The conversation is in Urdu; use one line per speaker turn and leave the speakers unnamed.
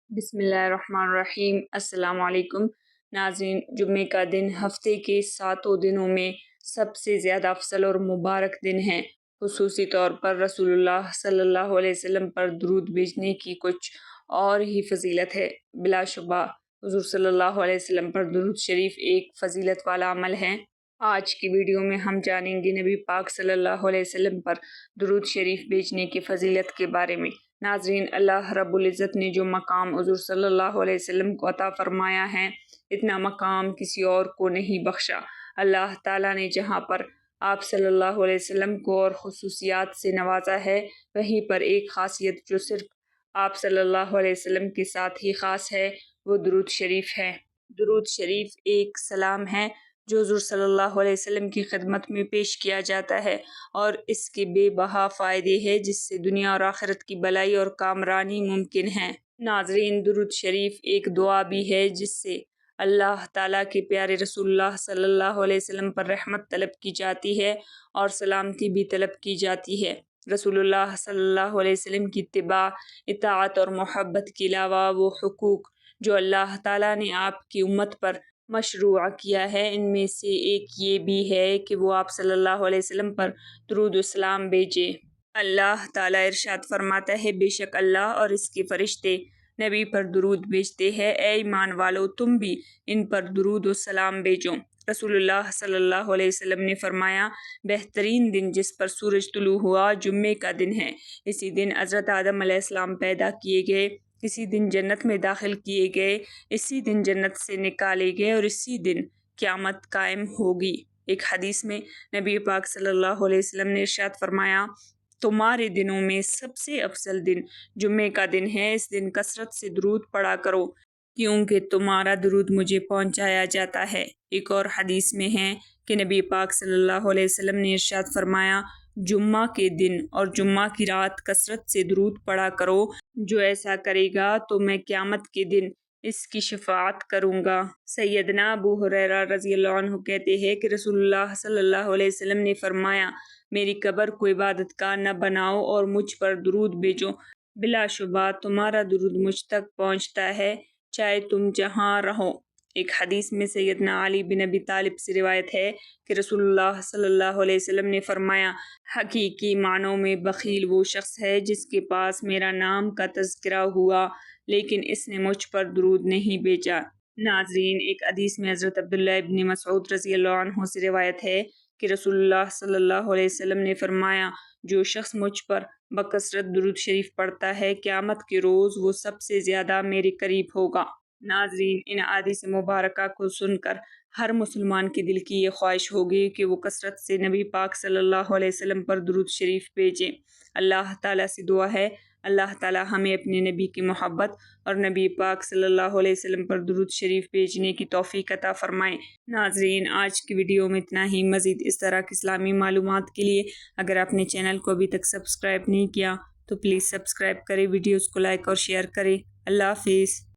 بسم اللہ الرحمن الرحیم۔ السلام علیکم ناظرین، جمعے کا دن ہفتے کے 7 دنوں میں سب سے زیادہ افضل اور مبارک دن ہے۔ خصوصی طور پر رسول اللہ صلی اللہ علیہ وسلم پر درود بھیجنے کی کچھ اور ہی فضیلت ہے۔ بلا شبہ حضور صلی اللہ علیہ وسلم پر درود شریف ایک فضیلت والا عمل ہے۔ آج کی ویڈیو میں ہم جانیں گے نبی پاک صلی اللہ علیہ وسلم پر درود شریف بھیجنے کی فضیلت کے بارے میں۔ ناظرین، اللہ رب العزت نے جو مقام حضور صلی اللہ علیہ وسلم کو عطا فرمایا ہے، اتنا مقام کسی اور کو نہیں بخشا۔ اللہ تعالیٰ نے جہاں پر آپ صلی اللہ علیہ وسلم کو اور خصوصیات سے نوازا ہے، وہیں پر ایک خاصیت جو صرف آپ صلی اللہ علیہ وسلم کے ساتھ ہی خاص ہے، وہ درود شریف ہے۔ درود شریف ایک سلام ہے جو حضور صلی اللہ علیہ وسلم کی خدمت میں پیش کیا جاتا ہے، اور اس کے بے بہا فائدے ہیں جس سے دنیا اور آخرت کی بھلائی اور کامرانی ممکن ہے۔ ناظرین، درود شریف ایک دعا بھی ہے جس سے اللہ تعالیٰ کے پیارے رسول اللہ صلی اللہ علیہ وسلم پر رحمت طلب کی جاتی ہے اور سلامتی بھی طلب کی جاتی ہے۔ رسول اللہ صلی اللہ علیہ وسلم کی اتباع، اطاعت اور محبت کے علاوہ وہ حقوق جو اللہ تعالیٰ نے آپ کی امت پر مشروع کیا ہے، ان میں سے ایک یہ بھی ہے کہ وہ آپ صلی اللہ علیہ وسلم پر درود و سلام بھیجے۔ اللہ تعالیٰ ارشاد فرماتا ہے، بے شک اللہ اور اس کے فرشتے نبی پر درود بھیجتے ہیں، اے ایمان والو تم بھی ان پر درود و سلام بھیجو۔ رسول اللہ صلی اللہ علیہ وسلم نے فرمایا، بہترین دن جس پر سورج طلوع ہوا جمعے کا دن ہے۔ اسی دن حضرت آدم علیہ السلام پیدا کیے گئے، اسی دن جنت میں داخل کیے گئے، اسی دن جنت سے نکالے گئے اور اسی دن قیامت قائم ہوگی۔ ایک حدیث میں نبی پاک صلی اللہ علیہ وسلم نے ارشاد فرمایا، تمہارے دنوں میں سب سے افضل دن جمعے کا دن ہے، اس دن کثرت سے درود پڑھا کرو کیونکہ تمہارا درود مجھے پہنچایا جاتا ہے۔ ایک اور حدیث میں ہے کہ نبی پاک صلی اللہ علیہ وسلم نے ارشاد فرمایا، جمعہ کے دن اور جمعہ کی رات کثرت سے درود پڑھا کرو، جو ایسا کرے گا تو میں قیامت کے دن اس کی شفاعت کروں گا۔ سیدنا ابو ہریرہ رضی اللہ عنہ کہتے ہیں کہ رسول اللہ صلی اللہ علیہ وسلم نے فرمایا، میری قبر کو عبادت گاہ نہ بناؤ اور مجھ پر درود بھیجو، بلا شبہ تمہارا درود مجھ تک پہنچتا ہے چاہے تم جہاں رہو۔ ایک حدیث میں سیدنا علی بن ابی طالب سے روایت ہے کہ رسول اللہ صلی اللہ علیہ وسلم نے فرمایا، حقیقی معنوں میں بخیل وہ شخص ہے جس کے پاس میرا نام کا تذکرہ ہوا لیکن اس نے مجھ پر درود نہیں بھیجا۔ ناظرین، ایک حدیث میں حضرت عبداللہ ابن مسعود رضی اللہ عنہ سے روایت ہے کہ رسول اللہ صلی اللہ علیہ وسلم نے فرمایا، جو شخص مجھ پر بکثرت درود شریف پڑھتا ہے قیامت کے روز وہ سب سے زیادہ میرے قریب ہوگا۔ ناظرین، ان احادیث مبارکہ کو سن کر ہر مسلمان کے دل کی یہ خواہش ہوگی کہ وہ کثرت سے نبی پاک صلی اللہ علیہ وسلم پر درود شریف بھیجیں۔ اللہ تعالیٰ سے دعا ہے اللہ تعالیٰ ہمیں اپنے نبی کی محبت اور نبی پاک صلی اللہ علیہ وسلم پر درود شریف بھیجنے کی توفیق عطا فرمائے۔ ناظرین، آج کی ویڈیو میں اتنا ہی۔ مزید اس طرح کی اسلامی معلومات کے لیے اگر آپ نے چینل کو ابھی تک سبسکرائب نہیں کیا تو پلیز سبسکرائب کریں، ویڈیوز کو لائک اور شیئر کریں۔ اللہ حافظ۔